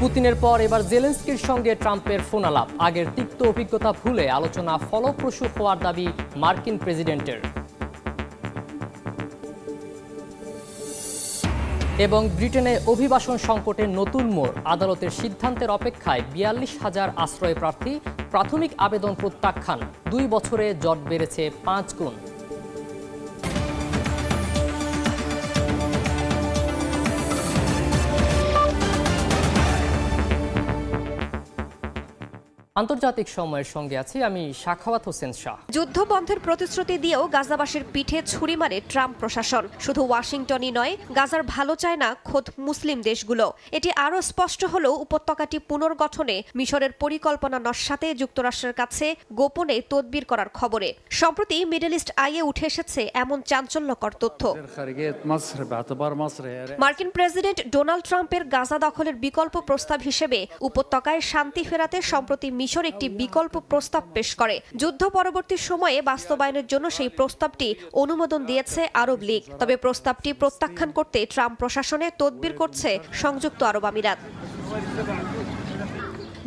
পুতিনের পর এবার জেলেনস্কির সঙ্গে ট্রাম্পের ফোন আলাপ। আগের তিক্ত অভিজ্ঞতা ভুলে আলোচনা ফলপ্রসূ হওয়ার দাবি মার্কিন প্রেসিডেন্টের। এবং ব্রিটেনে অভিবাসন সংকটের নতুন মোড়, আদালতের সিদ্ধান্তের অপেক্ষায় ৪২,০০০ আশ্রয় প্রার্থী। প্রাথমিক আবেদন প্রত্যাখ্যান। ২ বছরে জট বেড়েছে ৫ গুণ। আন্তর্জাতিক সময়ের সঙ্গে আছি আমি সাখাওয়াত হোসেন শাহ। যুদ্ধ বন্ধের প্রতিশ্রুতি দিয়েও গাজাবাসীর পিঠে ছুরি মারে ট্রাম্প প্রশাসন। শুধু ওয়াশিংটনই নয়, গাজার ভালো চায় না খোদ মুসলিম দেশগুলো। এটি আরও স্পষ্ট হলো উপত্যকাটি পুনর্গঠনে মিশরের পরিকল্পনা নস্যাতে যুক্তরাষ্ট্রের কাছে গোপনে তদবির করার খবরে। সম্প্রতি মিডল ইস্ট আইয়ে উঠে এসেছে এমন চাঞ্চল্যকর তথ্য। মার্কিন প্রেসিডেন্ট ডোনাল্ড ট্রাম্পের গাজা দখলের বিকল্প প্রস্তাব হিসেবে উপত্যকায় শান্তি ফেরাতে সম্প্রতি মিশর একটি বিকল্প প্রস্তাব পেশ করে। যুদ্ধ পরবর্তী সময়ে বাস্তবায়নের জন্য সেই প্রস্তাবটি অনুমোদন দিয়েছে আরব লীগ। তবে প্রস্তাবটি প্রত্যাখ্যান করতে ট্রাম্প প্রশাসনে তদবির করছে সংযুক্ত আরব আমিরাত।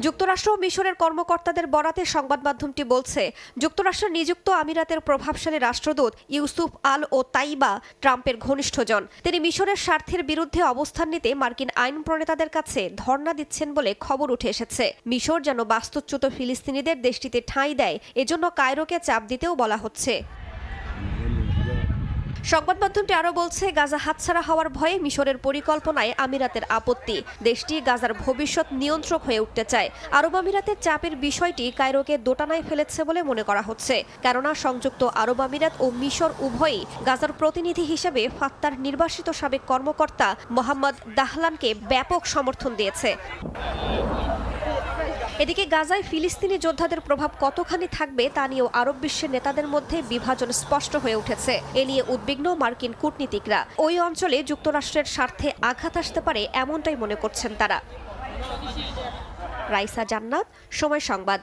যুক্তরাষ্ট্র ও মিশরের কর্মকর্তাদের বরাতে সংবাদ মাধ্যমটি বলছে, যুক্তরাষ্ট্রের নিযুক্ত আমিরাতের প্রভাবশালী রাষ্ট্রদূত ইউসুফ আল ও তাইবা ট্রাম্পের ঘনিষ্ঠজন। তিনি মিশরের স্বার্থের বিরুদ্ধে অবস্থান নিতে মার্কিন আইন প্রণেতাদের কাছে ধর্ণা দিচ্ছেন বলে খবর উঠে এসেছে। মিশর যেন বাস্তুচ্যুত ফিলিস্তিনিদের দেশটিতে ঠাঁই দেয়, এজন্য কায়রোকে চাপ দিতেও বলা হচ্ছে। সংবাদ মাধ্যমটি আরও বলছে, গাজা হাতছাড়া হওয়ার ভয়ে মিশরের পরিকল্পনায় আমিরাতের আপত্তি। দেশটি গাজার ভবিষ্যৎ নিয়ন্ত্রক হয়ে উঠতে চায়। আরব আমিরাতের চাপের বিষয়টি কায়রোকে দোটানায় ফেলেছে বলে মনে করা হচ্ছে, কেননা সংযুক্ত আরব আমিরাত ও মিশর উভয়ই গাজার প্রতিনিধি হিসেবে ফাত্তার নির্বাসিত সাবেক কর্মকর্তা মোহাম্মদ দাহলানকে ব্যাপক সমর্থন দিয়েছে। এদিকে গাজায় ফিলিস্তিনি যোদ্ধাদের প্রভাব কতখানি থাকবে তা নিয়েও আরব বিশ্বের নেতাদের মধ্যে বিভাজন স্পষ্ট হয়ে উঠেছে। এ নিয়ে উদ্বিগ্ন মার্কিন কূটনীতিকরা। ওই অঞ্চলে যুক্তরাষ্ট্রের স্বার্থে আঘাত আসতে পারে এমনটাই মনে করছেন তারা। রাইসা জান্নাত, সময় সংবাদ।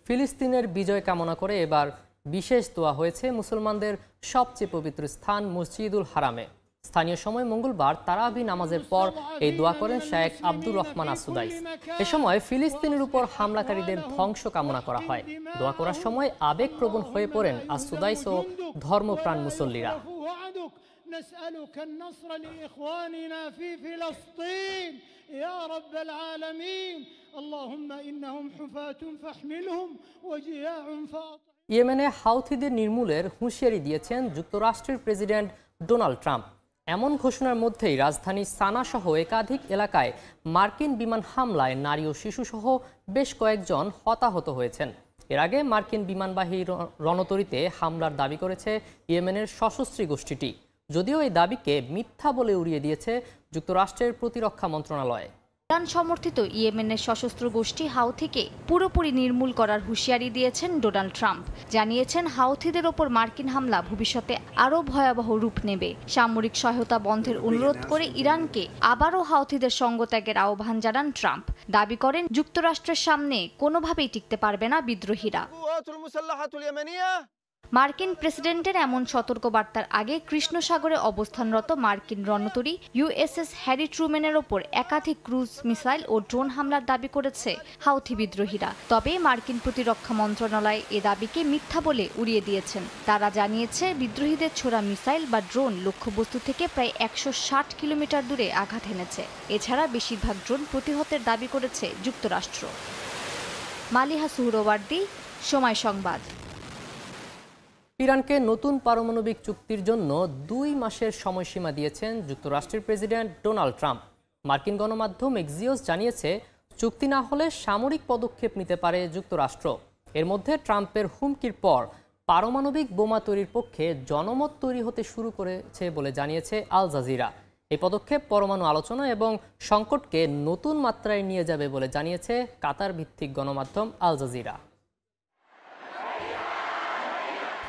ফিলিস্তিনের বিজয় কামনা করে এবার বিশেষ দোয়া হয়েছে মুসলমানদের সবচেয়ে পবিত্র স্থান মসজিদুল হারামে। স্থানীয় সময় মঙ্গলবার তারাবি নামাজের পর এই দোয়া করেন শেখ আব্দুর রহমান আসুদাইস। এ সময় ফিলিস্তিনের উপর হামলাকারীদের ধ্বংস কামনা করা হয়। দোয়া করার সময় আবেগপ্রবণ হয়ে পড়েন আসুদাইস ও ধর্মপ্রাণ মুসল্লিরা। نسألك النصر لإخواننا في فلسطين يا رب العالمين اللهم إنهم حفاة فاحملهم وجياع فاطع। ইয়েমেনে হাউথিদের নির্মূলের হুঁশিয়ারি দিয়েছেন যুক্তরাষ্ট্রের প্রেসিডেন্ট ডোনাল্ড ট্রাম্প। এমন ঘোষণার মধ্যেই রাজধানী সানা সহ একাধিক এলাকায় মার্কিন বিমান হামলায় নারী ও শিশুসহ বেশ কয়েকজন হতাহত হয়েছেন। এর আগে মার্কিন বিমানবাহী রণতরীতে হামলার দাবি করেছে ইয়েমেনের সশস্ত্র গোষ্ঠীটি, যদিও এই দাবিকে মিথ্যা বলে উড়িয়ে দিয়েছে যুক্তরাষ্ট্রের প্রতিরক্ষা মন্ত্রণালয়। ইরান সমর্থিত ইয়েমেনের সশস্ত্র গোষ্ঠী হাউথিকে পুরোপুরি নির্মূল করার হুঁশিয়ারি দিয়েছেন ডোনাল্ড ট্রাম্প। জানিয়েছেন, হাউথিদের ওপর মার্কিন হামলা ভবিষ্যতে আরও ভয়াবহ রূপ নেবে। সামরিক সহায়তা বন্ধের অনুরোধ করে ইরানকে আবারও হাউথিদের সঙ্গত্যাগের আহ্বান জানান ট্রাম্প। দাবি করেন, যুক্তরাষ্ট্রের সামনে কোনোভাবেই টিকতে পারবে না বিদ্রোহীরা। মার্কিন প্রেসিডেন্টের এমন সতর্কবার্তার আগে কৃষ্ণ সাগরে অবস্থানরত মার্কিন রণতরী ইউএসএস হ্যারি ট্রুম্যানের ওপর একাধিক ক্রুজ মিসাইল ও ড্রোন হামলার দাবি করেছে হাউথি বিদ্রোহীরা। তবে মার্কিন প্রতিরক্ষা মন্ত্রণালয় এ দাবিকে মিথ্যা বলে উড়িয়ে দিয়েছেন। তারা জানিয়েছে, বিদ্রোহীদের ছোড়া মিসাইল বা ড্রোন লক্ষ্যবস্তু থেকে প্রায় ১৬০ কিলোমিটার দূরে আঘাত এনেছে। এছাড়া বেশিরভাগ ড্রোন প্রতিহতের দাবি করেছে যুক্তরাষ্ট্র। মালিহা সুহরওয়ার্দী, সময় সংবাদ। ইরানকে নতুন পারমাণবিক চুক্তির জন্য ২ মাসের সময়সীমা দিয়েছেন যুক্তরাষ্ট্রের প্রেসিডেন্ট ডোনাল্ড ট্রাম্প। মার্কিন গণমাধ্যম এক্সিওস জানিয়েছে, চুক্তি না হলে সামরিক পদক্ষেপ নিতে পারে যুক্তরাষ্ট্র। এর মধ্যে ট্রাম্পের হুমকির পর পারমাণবিক বোমা তৈরির পক্ষে জনমত তৈরি হতে শুরু করেছে বলে জানিয়েছে আল জাজিরা। এই পদক্ষেপ পরমাণু আলোচনা এবং সংকটকে নতুন মাত্রায় নিয়ে যাবে বলে জানিয়েছে কাতার ভিত্তিক গণমাধ্যম আল জাজিরা।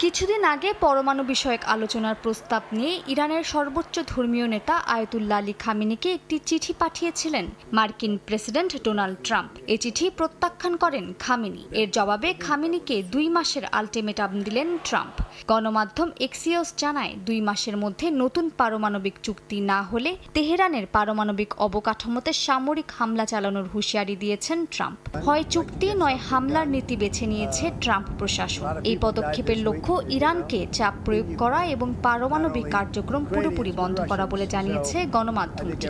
কিছুদিন আগে পরমাণু বিষয়ক আলোচনার প্রস্তাব নিয়ে ইরানের সর্বোচ্চ ধর্মীয় নেতা আয়াতুল্লাহ আলী খামেনিকে একটি চিঠি পাঠিয়েছিলেন মার্কিন প্রেসিডেন্ট ডোনাল্ড ট্রাম্প। এই চিঠি প্রত্যাখ্যান করেন খামেনি। এর জবাবে খামেনিকে 2 মাসের আলটিমেটাম দিলেন ট্রাম্প। গণমাধ্যম এক্সিওস জানায় 2 মাসের মধ্যে নতুন পারমাণবিক চুক্তি না হলে তেহরানের পারমাণবিক অবকাঠামোতে সামরিক হামলা চালানোর হুঁশিয়ারি দিয়েছেন ট্রাম্প। হয় চুক্তি নয় হামলার নীতি বেছে নিয়েছে ট্রাম্প প্রশাসন। এই পদক্ষেপের লক্ষ্য ইরানকে চাপ প্রয়োগ করা এবং পারমাণবিক কার্যক্রম পুরোপুরি বন্ধ করা বলে জানিয়েছে গণমাধ্যমটি।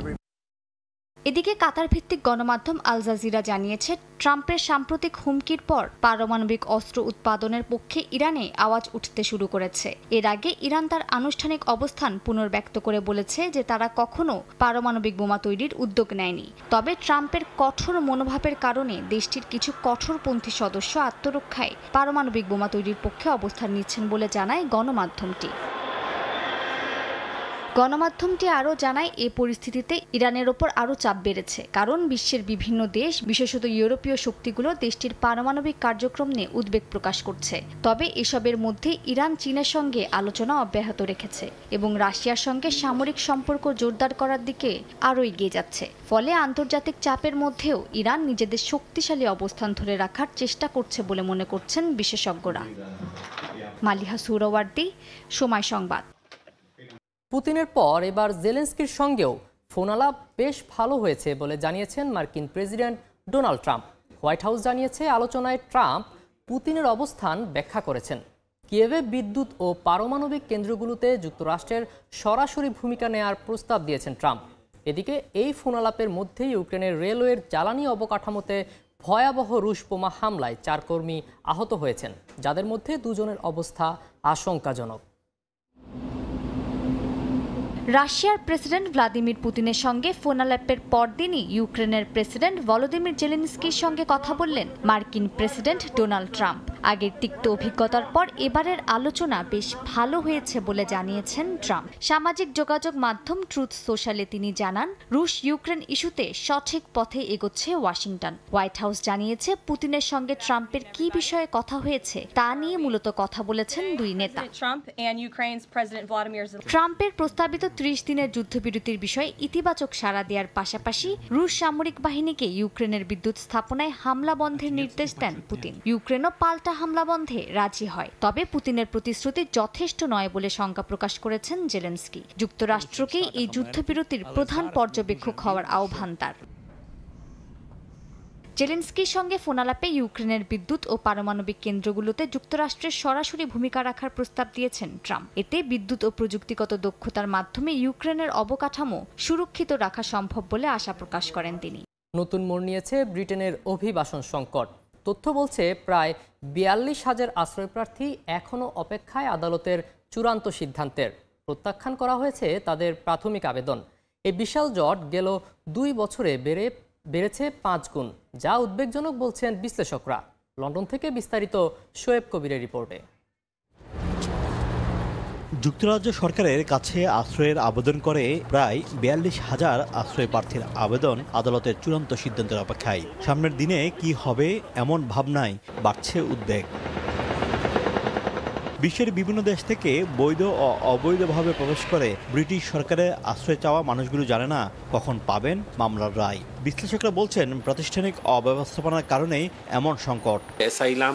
এদিকে কাতার ভিত্তিক গণমাধ্যম আল জাজিরা জানিয়েছে ট্রাম্পের সাম্প্রতিক হুমকির পর পারমাণবিক অস্ত্র উৎপাদনের পক্ষে ইরানে আওয়াজ উঠতে শুরু করেছে। এর আগে ইরান তার আনুষ্ঠানিক অবস্থান পুনর্ব্যক্ত করে বলেছে যে তারা কখনো পারমাণবিক বোমা তৈরির উদ্যোগ নেয়নি। তবে ট্রাম্পের কঠোর মনোভাবের কারণে দেশটির কিছু কঠোরপন্থী সদস্য আত্মরক্ষায় পারমাণবিক বোমা তৈরির পক্ষে অবস্থান নিচ্ছেন বলে জানায় গণমাধ্যমটি। গণমাধ্যমটি আরও জানায় এ পরিস্থিতিতে ইরানের ওপর আরও চাপ বেড়েছে, কারণ বিশ্বের বিভিন্ন দেশ বিশেষত ইউরোপীয় শক্তিগুলো দেশটির পারমাণবিক কার্যক্রম নিয়ে উদ্বেগ প্রকাশ করছে। তবে এসবের মধ্যে ইরান চীনের সঙ্গে আলোচনা অব্যাহত রেখেছে এবং রাশিয়ার সঙ্গে সামরিক সম্পর্ক জোরদার করার দিকে আরও এগিয়ে যাচ্ছে। ফলে আন্তর্জাতিক চাপের মধ্যেও ইরান নিজেদের শক্তিশালী অবস্থান ধরে রাখার চেষ্টা করছে বলে মনে করছেন বিশেষজ্ঞরা। মালিহা সুহরাওয়ার্দী, সময় সংবাদ। পুতিনের পর এবার জেলেনস্কির সঙ্গেও ফোনালাপ বেশ ভালো হয়েছে বলে জানিয়েছেন মার্কিন president Donald Trump. White house জানিয়েছে আলোচনায় ট্রাম্প পুতিনের অবস্থান ব্যাখ্যা করেছেন। কিয়েভে বিদ্যুৎ ও পারমাণবিক কেন্দ্রগুলোতে যুক্তরাষ্ট্রের সরাসরি ভূমিকা নেয়ার প্রস্তাব দিয়েছেন ট্রাম্প। এদিকে এই ফোনালাপের মধ্যেই ইউক্রেনের রেলওয়ের জ্বালানি অবকাঠামোতে ভয়াবহ রুশ বোমা হামলায় 4 কর্মী আহত হয়েছেন, যাদের মধ্যে 2 জনের অবস্থা আশঙ্কাজনক। রাশিয়ার প্রেসিডেন্ট ভ্লাদিমির পুতিনের সঙ্গে ফোনালাপের পরদিনই ইউক্রেনের প্রেসিডেন্ট ভলোদিমির জেলেনস্কির সঙ্গে কথা বললেন মার্কিন প্রেসিডেন্ট ডোনাল্ড ট্রাম্প। আগের তিক্ত অভিজ্ঞতার পর এবারের আলোচনা বেশ ভালো হয়েছে বলে জানিয়েছেন ট্রাম্প। সামাজিক যোগাযোগ মাধ্যম ট্রুথ সোশ্যালে তিনি জানান, রুশ ইউক্রেন ইস্যুতে সঠিক পথে এগোচ্ছে ওয়াশিংটন। হোয়াইট হাউস জানিয়েছে পুতিনের সঙ্গে ট্রাম্পের কী বিষয়ে কথা হয়েছে তা নিয়ে মূলত কথা বলেছেন 2 নেতা। ট্রাম্পের প্রস্তাবিত 30 দিনের যুদ্ধবিরতির বিষয়ে ইতিবাচক সাড়া দেওয়ার পাশাপাশি রুশ সামরিক বাহিনীকে ইউক্রেনের বিদ্যুৎ স্থাপনায় হামলা বন্ধের নির্দেশ দেন পুতিন। ইউক্রেনও পাল্টা হামলা বন্ধে রাজি হয়। তবে পুতিনের প্রতিশ্রুতি যথেষ্ট নয় বলে শঙ্কা প্রকাশ করেছেন জেলেনস্কি। যুক্তরাষ্ট্রকেই এই যুদ্ধবিরতির প্রধান পর্যবেক্ষক হওয়ার আহ্বান তার। জেলেনস্কির সঙ্গে ফোনালাপে ইউক্রেনের বিদ্যুৎ ও পারমাণবিক কেন্দ্রগুলোতে যুক্তরাষ্ট্রের সরাসরি ভূমিকা রাখার প্রস্তাব দিয়েছেন ট্রাম্প। এতে বিদ্যুৎ ও প্রযুক্তিগত দক্ষতার মাধ্যমে ইউক্রেনের অবকাঠামো সুরক্ষিত রাখা সম্ভব বলে আশা প্রকাশ করেন তিনি। নতুন মোড় নিয়েছে ব্রিটেনের অভিবাসন সংকট। তথ্য বলছে প্রায় 42,000 আশ্রয়প্রার্থী এখনও অপেক্ষায় আদালতের চূড়ান্ত সিদ্ধান্তের। প্রত্যাখ্যান করা হয়েছে তাদের প্রাথমিক আবেদন। এই বিশাল জট গেল 2 বছরে বেড়েছে 5 গুণ, যা উদ্বেগজনক বলছেন বিশ্লেষকরা। লন্ডন থেকে বিস্তারিত শোয়েব কবিরের রিপোর্টে। যুক্তরাজ্য সরকারের কাছে আশ্রয়ের আবেদন করে প্রায় 42,000 আশ্রয় প্রার্থীর আবেদন আদালতের চূড়ান্ত সিদ্ধান্তের অপেক্ষায়। সামনের দিনে কি হবে এমন ভাবনায় বাড়ছে উদ্বেগ। বিশ্বের বিভিন্ন দেশ থেকে বৈধ ও অবৈধভাবে প্রবেশ করে ব্রিটিশ সরকারের আশ্রয় চাওয়া মানুষগুলো জানে না কখন পাবেন মামলার রায়। বিশ্লেষকরা বলছেন প্রাতিষ্ঠানিক অব্যবস্থাপনার কারণেই এমন সংকট। অ্যাসাইলাম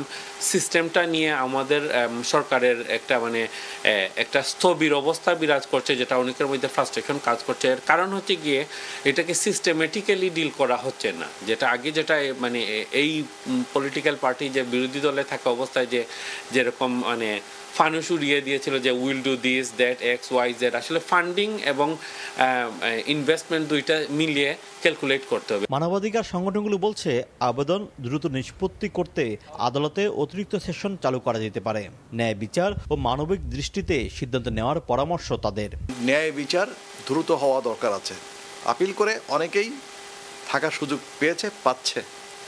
সিস্টেমটা নিয়ে আমাদের সরকারের একটা স্থবির অবস্থা বিরাজ করছে, যেটা অনেকের মধ্যে ফ্রাস্ট্রেশন কাজ করছে। এর কারণ হচ্ছে গিয়ে এটাকে সিস্টেমেটিক্যালি ডিল করা হচ্ছে না। যেটা এই পলিটিক্যাল পার্টি যে বিরোধী দলে থাকা অবস্থায় যেরকম ফানুস উড়িয়ে দিয়েছিল যে will do this that X Y Z, আসলে ফান্ডিং এবং ইনভেস্টমেন্ট দুইটা মিলিয়ে ক্যালকুলেট করতে হবে। মানবাধিকার সংগঠনগুলো বলছে আবেদন দ্রুত নিষ্পত্তি করতে আদালতে অতিরিক্ত সেশন চালু করা যেতে পারে। ন্যায় বিচার ও মানবিক দৃষ্টিতে সিদ্ধান্ত নেওয়ার পরামর্শ তাদের। ন্যায় বিচার দ্রুত হওয়া দরকার আছে। আপিল করে অনেকেই থাকার সুযোগ পাচ্ছে।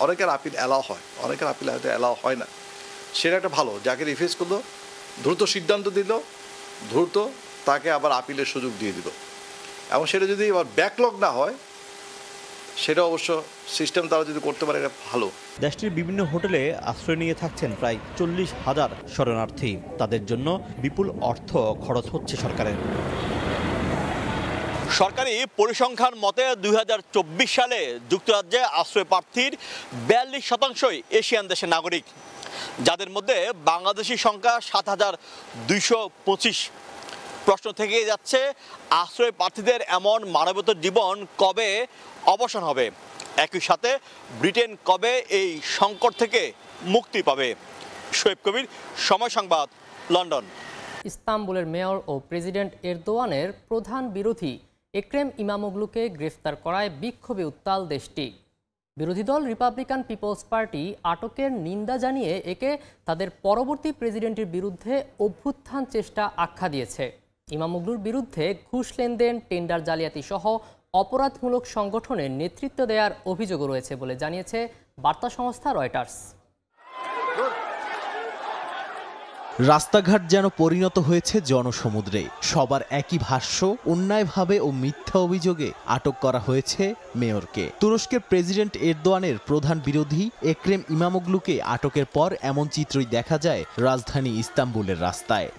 অনেকের আপিল অ্যালাও হয়, অনেকের আপিল হয়তো অ্যালাও হয় না। সেটা একটা ভালো, যাকে রিফিউজ করলো দ্রুত সিদ্ধান্ত দিল, দ্রুত তাকে আবার আপিলের সুযোগ দিয়ে দিল। এবং সেটা যদি আবার ব্যাকলগ না হয়, সেটা অবশ্য সিস্টেম তারা যদি করতে পারে এটা ভালো। দেশটির বিভিন্ন হোটেলে আশ্রয় নিয়ে থাকছেন প্রায় 40,000 শরণার্থী। তাদের জন্য বিপুল অর্থ খরচ হচ্ছে সরকারের। সরকারি পরিসংখ্যান মতে 2024 সালে যুক্তরাজ্যে আশ্রয় প্রার্থীর 42% এশিয়ান দেশের নাগরিক, যাদের মধ্যে বাংলাদেশি সংখ্যা 7,225। প্রশ্ন থেকে যাচ্ছে, আশ্রয় প্রার্থীদের এমন মানবতার জীবন কবে অবসান হবে? একই সাথে ব্রিটেন কবে এই সংকট থেকে মুক্তি পাবে? শোয়েব কবির, সময় সংবাদ, লন্ডন। ইস্তাম্বুলের মেয়র ও প্রেসিডেন্ট এরদোয়ানের প্রধান বিরোধী একরেম ইমামোগলুকে গ্রেফতার করায় বিক্ষোভে উত্তাল দেশটি। বিরোধী দল রিপাবলিকান পিপলস পার্টি আটকের নিন্দা জানিয়ে একে তাদের পরবর্তী প্রেসিডেন্টের বিরুদ্ধে অভ্যুত্থান চেষ্টা আখ্যা দিয়েছে। ইমামোগলুর বিরুদ্ধে ঘুষ লেনদেন, টেন্ডার জালিয়াতি সহ অপরাধমূলক সংগঠনের নেতৃত্ব দেওয়ার অভিযোগও রয়েছে বলে জানিয়েছে বার্তা সংস্থা রয়টার্স। রাস্তাঘাট যেন পরিণত হয়েছে জনসমুদ্রে। সবার একই ভাষ্য, অন্যায়ভাবে ও মিথ্যা অভিযোগে আটক করা হয়েছে মেয়রকে। তুরস্কের প্রেসিডেন্ট এরদোয়ানের প্রধান বিরোধী একরেম ইমামোগলুকে আটকের পর এমন চিত্রই দেখা যায় রাজধানী ইস্তাম্বুলের রাস্তায়।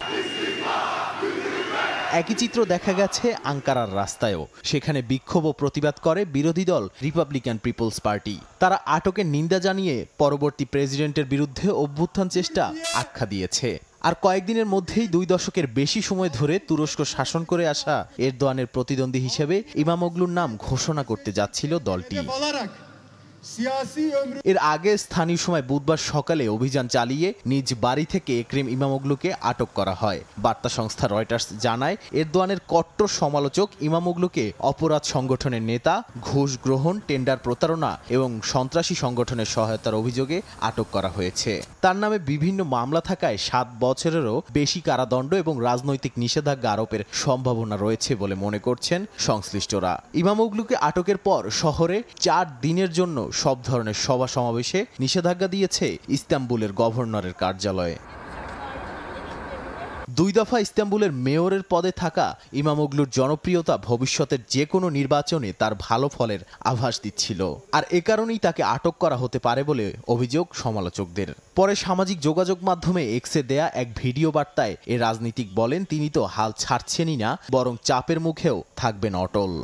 একই চিত্র দেখা গেছে আঙ্কারার রাস্তায়ও। সেখানে বিক্ষোভ ও প্রতিবাদ করে বিরোধী দল রিপাবলিকান পিপলস পার্টি। তারা আটকের নিন্দা জানিয়ে পরবর্তী প্রেসিডেন্টের বিরুদ্ধে অভ্যুত্থান চেষ্টা আখ্যা দিয়েছে। আর কয়েকদিনের মধ্যেই 2 দশকের বেশি সময় ধরে তুরস্ক শাসন করে আসা এরদোয়ানের প্রতিদ্বন্দ্বী হিসেবে ইমামোগলুর নাম ঘোষণা করতে যাচ্ছিল দলটি। এর আগে স্থানীয় সময় বুধবার সকালে অভিযান চালিয়ে নিজ বাড়ি থেকে একরেম ইমামোগলুকে আটক করা হয়। বার্তা সংস্থা রয়টার্স জানায়, এরদোয়ানের কট্টর সমালোচক ইমামোগলুকে অপরাধ সংগঠনের নেতা, ঘুষ গ্রহণ, টেন্ডার প্রতারণা এবং সন্ত্রাসী সংগঠনের সহায়তার অভিযোগে আটক করা হয়েছে। তার নামে বিভিন্ন মামলা থাকায় 7 বছরেরও বেশি কারাদণ্ড এবং রাজনৈতিক নিষেধাজ্ঞা আরোপের সম্ভাবনা রয়েছে বলে মনে করছেন সংশ্লিষ্টরা। ইমামোগলুকে আটকের পর শহরে 4 দিনের জন্য সব ধরনের সভা সমাবেশে নিষেধাজ্ঞা দিয়েছে ইস্তাম্বুলের গভর্নরের কার্যালয়ে। 2 দফা ইস্তাম্বুলের মেয়রের পদে থাকা ইমামোগলুর জনপ্রিয়তা ভবিষ্যতের যে কোনো নির্বাচনে তার ভালো ফলের আভাস দিচ্ছিল। আর এ কারণেই তাকে আটক করা হতে পারে বলে অভিযোগ সমালোচকদের। পরে সামাজিক যোগাযোগ মাধ্যমে এক্সে দেয়া এক ভিডিও বার্তায় এ রাজনীতিক বলেন, তিনি তো হাল ছাড়ছেনই না, বরং চাপের মুখেও থাকবেন অটল।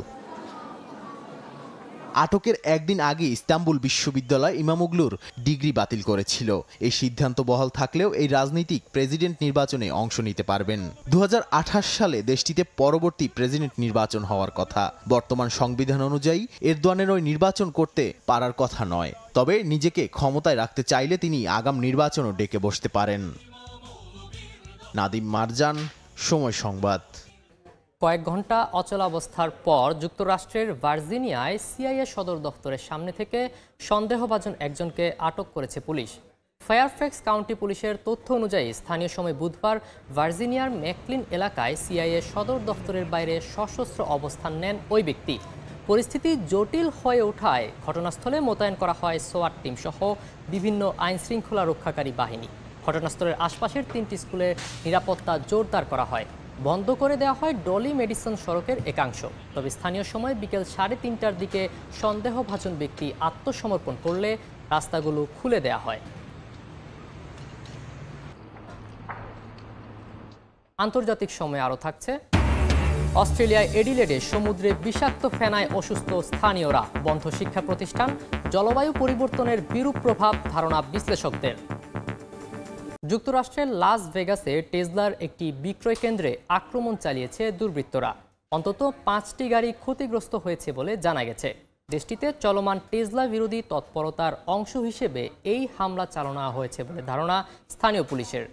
আটকের একদিন আগে ইস্তাম্বুল বিশ্ববিদ্যালয় ইমামোগলুর ডিগ্রি বাতিল করেছিল। এই সিদ্ধান্ত বহাল থাকলেও এই রাজনীতিক প্রেসিডেন্ট নির্বাচনে অংশ নিতে পারবেন। 2028 সালে দেশটিতে পরবর্তী প্রেসিডেন্ট নির্বাচন হওয়ার কথা। বর্তমান সংবিধান অনুযায়ী এরদোয়ানের ওই নির্বাচন করতে পারার কথা নয়। তবে নিজেকে ক্ষমতায় রাখতে চাইলে তিনি আগাম নির্বাচনও ডেকে বসতে পারেন। নাদিম মারজান, সময় সংবাদ। কয়েক ঘন্টা অচলাবস্থার পর যুক্তরাষ্ট্রের ভার্জিনিয়ায় সিআইএ সদর দফতরের সামনে থেকে সন্দেহভাজন একজনকে আটক করেছে পুলিশ। ফেয়ারফ্যাক্স কাউন্টি পুলিশের তথ্য অনুযায়ী স্থানীয় সময় বুধবার ভার্জিনিয়ার ম্যাকলিন এলাকায় সিআইএ সদর দফতরের বাইরে সশস্ত্র অবস্থান নেন ওই ব্যক্তি। পরিস্থিতি জটিল হয়ে ওঠায় ঘটনাস্থলে মোতায়েন করা হয় সোয়াট টিম সহ বিভিন্ন আইনশৃঙ্খলা রক্ষাকারী বাহিনী। ঘটনাস্থলের আশপাশের 3টি স্কুলের নিরাপত্তা জোরদার করা হয়। বন্ধ করে দেওয়া হয় ডলি মেডিসন সড়কের একাংশ। তবে স্থানীয় সময় বিকেল 3:30টার দিকে সন্দেহভাজন ব্যক্তি আত্মসমর্পণ করলে রাস্তাগুলো খুলে দেওয়া হয়। আন্তর্জাতিক সময় আরও থাকছে। অস্ট্রেলিয়ায় এডিলেডে সমুদ্রে বিষাক্ত ফেনায় অসুস্থ স্থানীয়রা, বন্ধ শিক্ষা প্রতিষ্ঠান। জলবায়ু পরিবর্তনের বিরূপ প্রভাব ধারণা বিশ্লেষকদের। যুক্তরাষ্ট্রের লাস ভেগাসে টেসলার একটি বিক্রয় কেন্দ্রে আক্রমণ চালিয়েছে দুর্বৃত্তরা। অন্তত 5টি গাড়ি ক্ষতিগ্রস্ত হয়েছে বলে জানা গেছে। দেশটিতে চলমান টেসলা বিরোধী তৎপরতার অংশ হিসেবে এই হামলা চালানো হয়েছে বলে ধারণা স্থানীয় পুলিশের।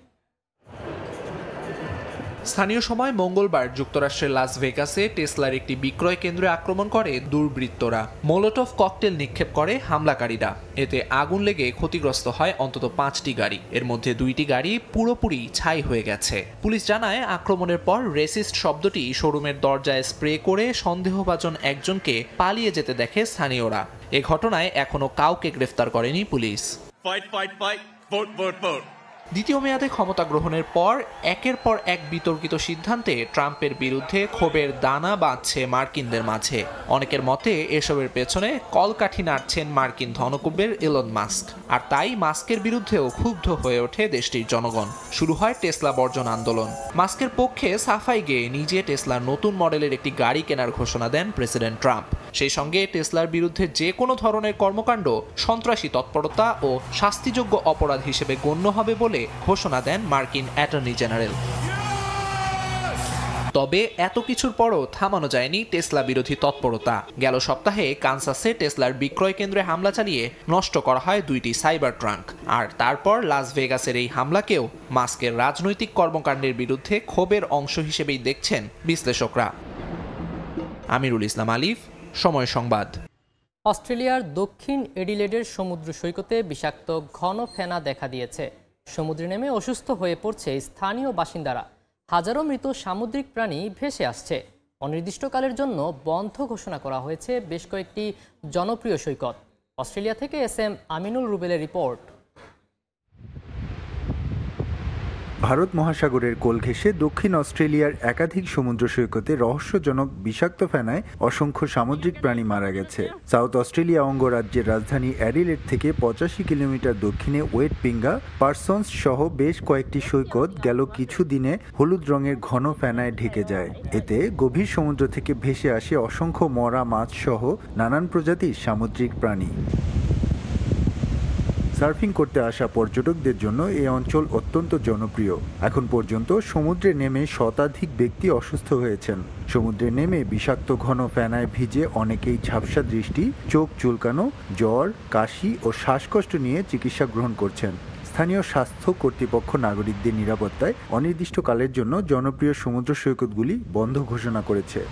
স্থানীয় সময় মঙ্গলবার যুক্তরাষ্ট্রের লাস ভেগাসে টেসলার একটি বিক্রয় কেন্দ্রে আক্রমণ করে দুর্বৃত্তরা। মোলোটভ ককটেল নিক্ষেপ করে হামলাকারীরা। এতে আগুন লেগে ক্ষতিগ্রস্ত হয় অন্তত 5টি গাড়ি। এর মধ্যে 2টি গাড়ি পুরোপুরি ছাই হয়ে গেছে। পুলিশ জানায়, আক্রমণের পর রেসিস্ট শব্দটি শোরুমের দরজায় স্প্রে করে সন্দেহভাজন একজনকে পালিয়ে যেতে দেখে স্থানীয়রা। এ ঘটনায় এখনো কাউকে গ্রেফতার করেনি পুলিশ। দ্বিতীয় মেয়াদে ক্ষমতা গ্রহণের পর একের পর এক বিতর্কিত সিদ্ধান্তে ট্রাম্পের বিরুদ্ধে ক্ষোভের দানা বাঁধছে মার্কিনদের মাঝে। অনেকের মতে এসবের পেছনে কলকাঠি নাড়ছেন মার্কিন ধনকুবের ইলন মাস্ক। আর তাই মাস্কের বিরুদ্ধেও ক্ষুব্ধ হয়ে ওঠে দেশটির জনগণ। শুরু হয় টেসলা বর্জন আন্দোলন। মাস্কের পক্ষে সাফাই গেয়ে নিজে টেসলার নতুন মডেলের একটি গাড়ি কেনার ঘোষণা দেন প্রেসিডেন্ট ট্রাম্প। সেই সঙ্গে টেসলার বিরুদ্ধে যে কোনো ধরনের কর্মকাণ্ড সন্ত্রাসী তৎপরতা ও শাস্তিযোগ্য অপরাধ হিসেবে গণ্য হবে বলে ঘোষণা দেন মার্কিন অ্যাটর্নি জেনারেল। তবে এত কিছুর পরও থামানো যায়নি টেসলা বিরোধী তৎপরতা। গেল সপ্তাহে কানসাসে টেসলার বিক্রয় কেন্দ্রে হামলা চালিয়ে নষ্ট করা হয় 2টি সাইবার ট্রাঙ্ক। আর তারপর লাস ভেগাসের এই হামলাকেও মাস্কের রাজনৈতিক কর্মকাণ্ডের বিরুদ্ধে ক্ষোভের অংশ হিসেবেই দেখছেন বিশ্লেষকরা। আমিরুল ইসলাম আলিফ, সময় সংবাদ। অস্ট্রেলিয়ার দক্ষিণ এডিলেডের সমুদ্র সৈকতে বিষাক্ত ঘন ফেনা দেখা দিয়েছে। সমুদ্রে নেমে অসুস্থ হয়ে পড়ছে স্থানীয় বাসিন্দারা। হাজারো মৃত সামুদ্রিক প্রাণী ভেসে আসছে। অনির্দিষ্টকালের জন্য বন্ধ ঘোষণা করা হয়েছে বেশ কয়েকটি জনপ্রিয় সৈকত। অস্ট্রেলিয়া থেকে SM আমিনুল রুবেলের রিপোর্ট। ভারত মহাসাগরের কোল ঘেঁষে দক্ষিণ অস্ট্রেলিয়ার একাধিক সমুদ্র সৈকতে রহস্যজনক বিষাক্ত ফেনায় অসংখ্য সামুদ্রিক প্রাণী মারা গেছে। সাউথ অস্ট্রেলিয়া অঙ্গরাজ্যের রাজধানী অ্যাডিলেড থেকে 85 কিলোমিটার দক্ষিণে ওয়েট পিঙ্গা, পার্সন্স সহ বেশ কয়েকটি সৈকত গেল কিছুদিনে হলুদ রঙের ঘন ফেনায় ঢেকে যায়। এতে গভীর সমুদ্র থেকে ভেসে আসে অসংখ্য মরা মাছ সহ নানান প্রজাতির সামুদ্রিক প্রাণী। সার্ফিং করতে আসা পর্যটকদের জন্য এই অঞ্চল অত্যন্ত জনপ্রিয়। এখন পর্যন্ত সমুদ্রে নেমে শতাধিক ব্যক্তি অসুস্থ হয়েছেন। সমুদ্রে নেমে বিষাক্ত ঘন ফেনায় ভিজে অনেকেই ঝাপসা দৃষ্টি, চোখ চুলকানো, জ্বর, কাশি ও শ্বাসকষ্ট নিয়ে চিকিৎসা গ্রহণ করছেন। স্থানীয় স্বাস্থ্য কর্তৃপক্ষ নাগরিকদের নিরাপত্তায় অনির্দিষ্টকালের জন্য জনপ্রিয় সমুদ্র সৈকতগুলি বন্ধ ঘোষণা করেছে।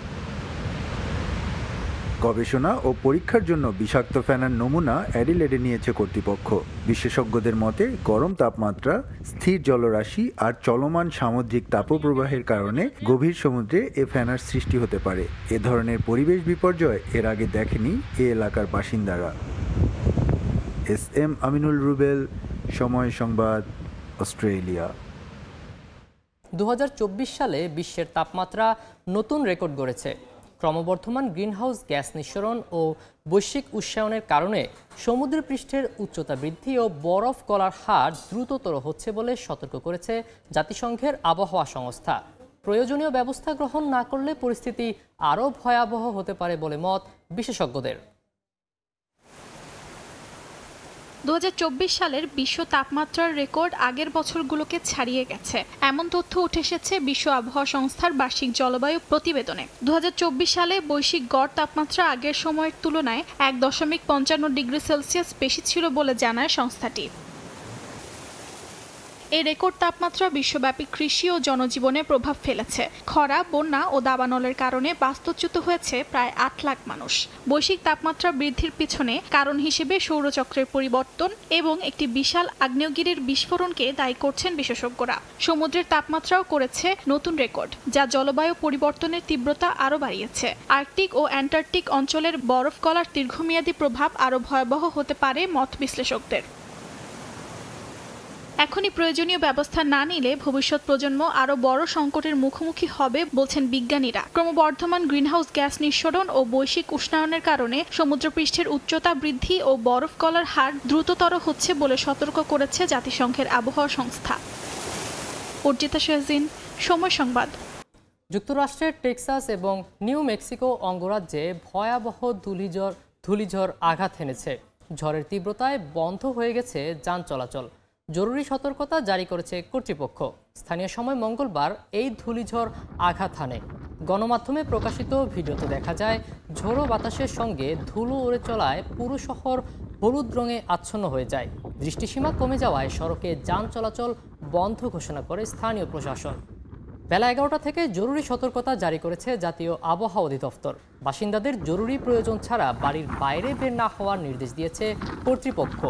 গবেষণা ও পরীক্ষার জন্য বিষাক্ত ফেনার নমুনা অ্যাডিলেডে নিয়েছে কর্তৃপক্ষ। বিশেষজ্ঞদের মতে গরম তাপমাত্রা, স্থির জলরাশি আর চলমান সামুদ্রিক তাপপ্রবাহের কারণে গভীর সমুদ্রে এ ফেনার সৃষ্টি হতে পারে। এ ধরনের পরিবেশ বিপর্যয় এর আগে দেখেনি এ এলাকার বাসিন্দারা। SM আমিনুল রুবেল, সময় সংবাদ, অস্ট্রেলিয়া। 2024 সালে বিশ্বের তাপমাত্রা নতুন রেকর্ড গড়েছে। ক্রমবর্ধমান গ্রিনহাউস গ্যাস নিঃসরণ ও বৈশ্বিক উষ্ণায়নের কারণে সমুদ্রপৃষ্ঠের উচ্চতা বৃদ্ধি ও বরফ গলার হার দ্রুততর হচ্ছে বলে সতর্ক করেছে জাতিসংঘের আবহাওয়া সংস্থা। প্রয়োজনীয় ব্যবস্থা গ্রহণ না করলে পরিস্থিতি আরও ভয়াবহ হতে পারে বলে মত বিশেষজ্ঞদের। 2024 সালের বিশ্ব তাপমাত্রার রেকর্ড আগের বছরগুলোকে ছাড়িয়ে গেছে, এমন তথ্য উঠে এসেছে বিশ্ব আবহাওয়া সংস্থার বার্ষিক জলবায়ু প্রতিবেদনে। 2024 সালে বৈশ্বিক গড় তাপমাত্রা আগের সময়ের তুলনায় 1.55 ডিগ্রি সেলসিয়াস বেশি ছিল বলে জানায় সংস্থাটি। এই রেকর্ড তাপমাত্রা বিশ্বব্যাপী কৃষি ও জনজীবনে প্রভাব ফেলেছে। খরা, বন্যা ও দাবানলের কারণে বাস্তুচ্যুত হয়েছে প্রায় 8 লাখ মানুষ। বৈশ্বিক তাপমাত্রা বৃদ্ধির পিছনে কারণ হিসেবে সৌরচক্রের পরিবর্তন এবং একটি বিশাল আগ্নেয়গিরির বিস্ফোরণকে দায়ী করছেন বিশেষজ্ঞরা। সমুদ্রের তাপমাত্রাও করেছে নতুন রেকর্ড, যা জলবায়ু পরিবর্তনের তীব্রতা আরও বাড়িয়েছে। আর্কটিক ও অ্যান্টার্কটিক অঞ্চলের বরফ গলার দীর্ঘমেয়াদী প্রভাব আরও ভয়াবহ হতে পারে মত বিশ্লেষকদের। এখনই প্রয়োজনীয় ব্যবস্থা না নিলে ভবিষ্যৎ প্রজন্ম আরও বড় সংকটের মুখোমুখি হবে বলছেন বিজ্ঞানীরা। ক্রমবর্ধমান গ্রিনহাউস গ্যাস নিঃসরণ ও বৈশ্বিক উষ্ণায়নের কারণে সমুদ্রপৃষ্ঠের উচ্চতা বৃদ্ধি ও বরফ গলার হার দ্রুততর হচ্ছে বলে সতর্ক করেছে জাতিসংঘের আবহাওয়া সংস্থা। অর্জিতা শাহজিন, সময় সংবাদ। যুক্তরাষ্ট্রের টেক্সাস এবং নিউ মেক্সিকো অঙ্গরাজ্যে ভয়াবহ ধূলিঝড় আঘাত এনেছে। ঝড়ের তীব্রতায় বন্ধ হয়ে গেছে যান চলাচল। জরুরি সতর্কতা জারি করেছে কর্তৃপক্ষ। স্থানীয় সময় মঙ্গলবার এই ধূলিঝড় আঘাত হানে। গণমাধ্যমে প্রকাশিত ভিডিওতে দেখা যায় ঝোড়ো বাতাসের সঙ্গে ধুলো উড়ে চলায় পুরো শহর হলুদ রঙে আচ্ছন্ন হয়ে যায়। দৃষ্টিসীমা কমে যাওয়ায় সড়কে যান চলাচল বন্ধ ঘোষণা করে স্থানীয় প্রশাসন। বেলা 11টা থেকে জরুরি সতর্কতা জারি করেছে জাতীয় আবহাওয়া অধিদপ্তর। বাসিন্দাদের জরুরি প্রয়োজন ছাড়া বাড়ির বাইরে বের না হওয়ার নির্দেশ দিয়েছে কর্তৃপক্ষ।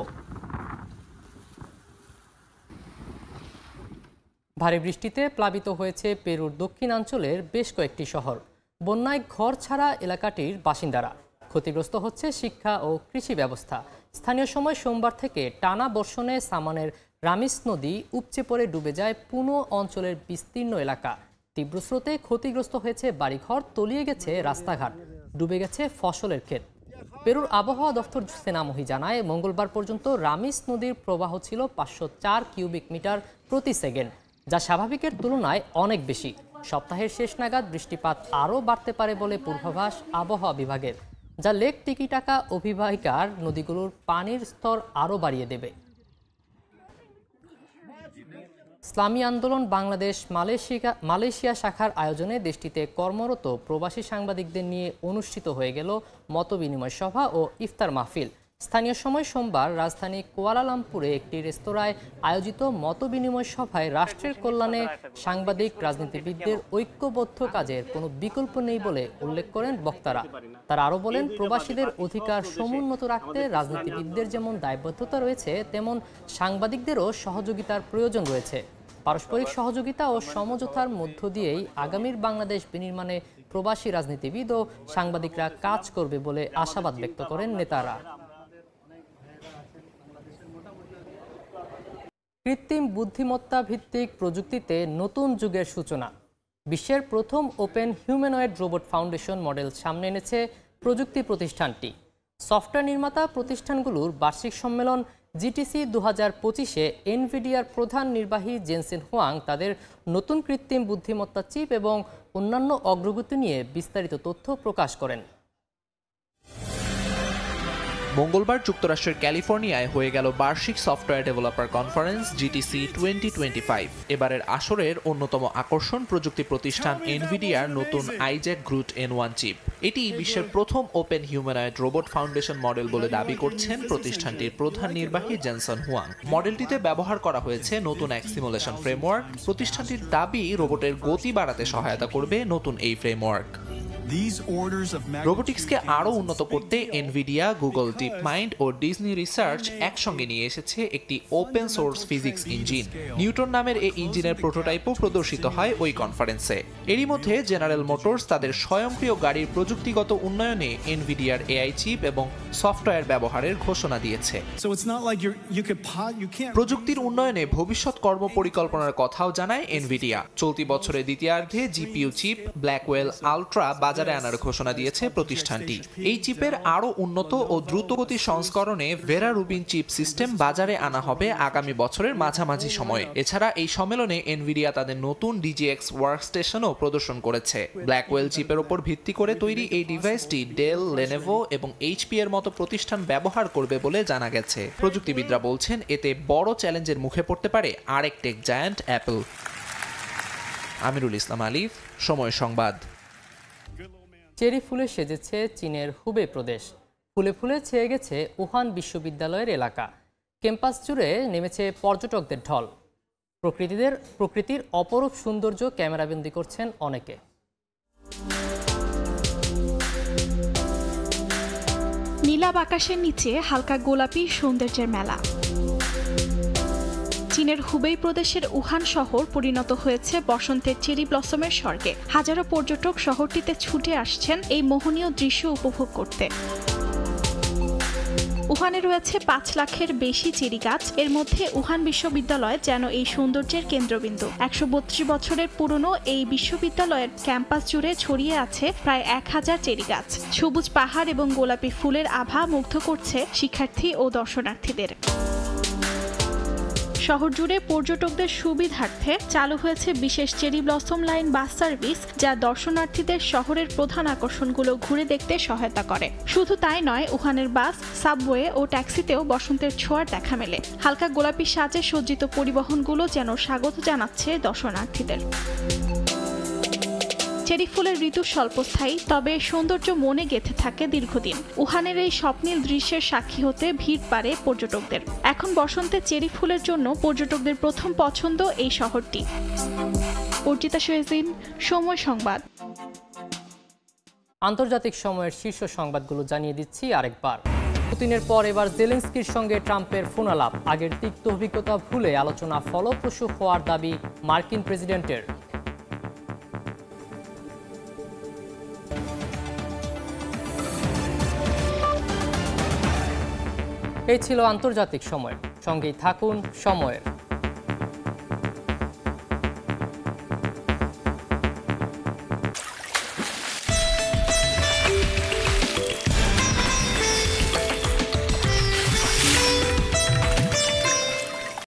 ভারী বৃষ্টিতে প্লাবিত হয়েছে পেরুর দক্ষিণাঞ্চলের বেশ কয়েকটি শহর। বন্যায় ঘর ছাড়া এলাকাটির বাসিন্দারা। ক্ষতিগ্রস্ত হচ্ছে শিক্ষা ও কৃষি ব্যবস্থা। স্থানীয় সময় সোমবার থেকে টানা বর্ষণে সামানের রামিস নদী উপচে পড়ে ডুবে যায় পুনো অঞ্চলের বিস্তীর্ণ এলাকা। তীব্র স্রোতে ক্ষতিগ্রস্ত হয়েছে বাড়িঘর, তলিয়ে গেছে রাস্তাঘাট, ডুবে গেছে ফসলের ক্ষেত। পেরুর আবহাওয়া দফতর সেনামহি জানায়, মঙ্গলবার পর্যন্ত রামিস নদীর প্রবাহ ছিল 504 কিউবিক মিটার প্রতি সেকেন্ড, যা স্বাভাবিকের তুলনায় অনেক বেশি। সপ্তাহের শেষ নাগাদ বৃষ্টিপাত আরও বাড়তে পারে বলে পূর্বাভাস আবহাওয়া বিভাগের, যা লেক টিকিটাকা অভিবাহিকার নদীগুলোর পানির স্তর আরও বাড়িয়ে দেবে। ইসলামী আন্দোলন বাংলাদেশ মালয়েশিয়া শাখার আয়োজনে দেশটিতে কর্মরত প্রবাসী সাংবাদিকদের নিয়ে অনুষ্ঠিত হয়ে গেল মতবিনিময় সভা ও ইফতার মাহফিল। স্থানীয় সময় সোমবার রাজধানী কুয়ালালামপুরে একটি রেস্তোরাঁয় আয়োজিত মতবিনিময় সভায় রাষ্ট্রের কল্যাণে সাংবাদিক রাজনীতিবিদদের ঐক্যবদ্ধ কাজের কোনো বিকল্প নেই বলে উল্লেখ করেন বক্তারা। তারা আরও বলেন, প্রবাসীদের অধিকার সমুন্নত রাখতে রাজনীতিবিদদের যেমন দায়বদ্ধতা রয়েছে, তেমন সাংবাদিকদেরও সহযোগিতার প্রয়োজন রয়েছে। পারস্পরিক সহযোগিতা ও সমঝোতার মধ্য দিয়েই আগামীর বাংলাদেশ বিনির্মাণে প্রবাসী রাজনীতিবিদ ও সাংবাদিকরা কাজ করবে বলে আশাবাদ ব্যক্ত করেন নেতারা। কৃত্রিম বুদ্ধিমত্তা ভিত্তিক প্রযুক্তিতে নতুন যুগের সূচনা। বিশ্বের প্রথম open humanoid robot foundation model সামনে এনেছে প্রযুক্তি প্রতিষ্ঠানটি। সফটওয়্যার নির্মাতা প্রতিষ্ঠানগুলোর বার্ষিক সম্মেলন জিটিসি 2025-এ এনভিডিয়ার প্রধান নির্বাহী জেনসেন হুয়াং তাদের নতুন কৃত্রিম বুদ্ধিমত্তা চিপ এবং অন্যান্য অগ্রগতি নিয়ে বিস্তারিত তথ্য প্রকাশ করেন। মঙ্গলবার যুক্তরাষ্ট্রের ক্যালিফোর্নিয়ায় হয়ে গেল বার্ষিক সফটওয়্যার ডেভেলপার কনফারেন্স জিটিসি 2025। এবারের আসরের অন্যতম আকর্ষণ প্রযুক্তি প্রতিষ্ঠান এনভিডিয়ার নতুন আইজ্যাক গ্রুট N1 চিপ। এটি বিশ্বের প্রথম open humanoid robot foundation model বলে দাবি করছেন প্রতিষ্ঠানটির প্রধান নির্বাহী জেনসন হুয়াং। মডেলটিতে ব্যবহার করা হয়েছে নতুন এক সিমুলেশন ফ্রেমওয়ার্ক। প্রতিষ্ঠানটির দাবি, রোবটের গতি বাড়াতে সহায়তা করবে নতুন এই ফ্রেমওয়ার্ক। রোবোটিক্সকে আরও উন্নত করতে এনভিডিয়া, গুগল ডিপ মাইন্ড ও ডিজনি রিসার্চ একসঙ্গে নিয়ে এসেছে একটি open source physics engine. Newton নামের এই ইঞ্জিনের প্রোটোটাইপও প্রদর্শিত হয় ওই কনফারেন্সে। এরই মধ্যে জেনারেল মোটরস তাদের স্বয়ংক্রিয় গাড়ির প্রযুক্তিগত উন্নয়নে এনভিডিয়ার এআই চিপ এবং সফটওয়্যার ব্যবহারের ঘোষণা দিয়েছে। প্রযুক্তির উন্নয়নে ভবিষ্যৎ কর্ম পরিকল্পনার কথাও জানায় এনভিডিয়া। চলতি বছরের দ্বিতীয়ার্ধে জিপিইউ চিপ ব্ল্যাকওয়েল আলট্রা বাজারে আনার ঘোষণা দিয়েছে প্রতিষ্ঠানটি। এই চিপের আরও উন্নত ও দ্রুতগতির সংস্করণে ভেরা রুবিন চিপ সিস্টেম বাজারে আনা হবে আগামী বছরের মাঝামাঝি সময়ে। এছাড়া এই সম্মেলনে এনভিডিয়া তাদের নতুন ডিজিএক্স ওয়ার্কস্টেশনও প্রদর্শন করেছে। ব্ল্যাকওয়েল চিপের ওপর ভিত্তি করে তৈরি এই ডিভাইসটি ডেল, লেনোভো এবং এইচপি এর মতো প্রতিষ্ঠান ব্যবহার করবে বলে জানা গেছে। প্রযুক্তিবিদরা বলছেন, এতে বড় চ্যালেঞ্জের মুখে পড়তে পারে আরেক tech giant Apple. Amirul Islam আলিফ, সময় সংবাদ। চেরি ফুলে সেজেছে চীনের হুবে প্রদেশ। ফুলে ফুলে ছেয়ে গেছে উহান বিশ্ববিদ্যালয়ের এলাকা। ক্যাম্পাস জুড়ে নেমেছে পর্যটকদের ঢল। প্রকৃতির অপরূপ সৌন্দর্য ক্যামেরাবন্দি করছেন অনেকে। নীলাভ আকাশের নিচে হালকা গোলাপি সৌন্দর্যের মেলা। চীনের হুবেই প্রদেশের উহান শহর পরিণত হয়েছে বসন্তের চেরি ব্লসমের স্বর্গে। হাজারো পর্যটক শহরটিতে ছুটে আসছেন এই মোহনীয় দৃশ্য উপভোগ করতে। উহানে রয়েছে 5 লাখের বেশি চেরি গাছ। এর মধ্যে উহান বিশ্ববিদ্যালয় যেন এই সৌন্দর্যের কেন্দ্রবিন্দু। 132 বছরের পুরনো এই বিশ্ববিদ্যালয়ের ক্যাম্পাস জুড়ে ছড়িয়ে আছে প্রায় 1000 চেরি গাছ। সবুজ পাহাড় এবং গোলাপি ফুলের আভা মুগ্ধ করছে শিক্ষার্থী ও দর্শনার্থীদের। শহর জুড়ে পর্যটকদের সুবিধার্থে চালু হয়েছে বিশেষ cherry blossom line bus service, যা দর্শনার্থীদের শহরের প্রধান আকর্ষণগুলো ঘুরে দেখতে সহায়তা করে। শুধু তাই নয়, উহানের বাস, সাবওয়ে ও ট্যাক্সিতেও বসন্তের ছোঁয়ার দেখা মেলে। হালকা গোলাপি সাজে সজ্জিত পরিবহনগুলো যেন স্বাগত জানাচ্ছে দর্শনার্থীদের। চেরি ফুলের ঋতু স্বল্পস্থায়ী, তবে সৌন্দর্য মনে গেঁথে থাকে দীর্ঘদিন। উহানের এই স্বপ্নীল দৃশ্যের সাক্ষী হতে ভিড় বাড়ে পর্যটকদের। এখন বসন্তে চেরি ফুলের জন্য পর্যটকদের প্রথম পছন্দ এই শহরটি। অর্জিতা শোয়েজিন, সময় সংবাদ। আন্তর্জাতিক সময়ের শীর্ষ সংবাদগুলো জানিয়ে দিচ্ছি আরেকবার। পুতিনের পর এবার জেলেনস্কির সঙ্গে ট্রাম্পের ফোনালাপ। আগের তিক্ত অভিজ্ঞতা ভুলে আলোচনা ফলপ্রসূ হওয়ার দাবি মার্কিন প্রেসিডেন্টের। এই ছিল আন্তর্জাতিক সময়। সঙ্গেই থাকুন সময়ের।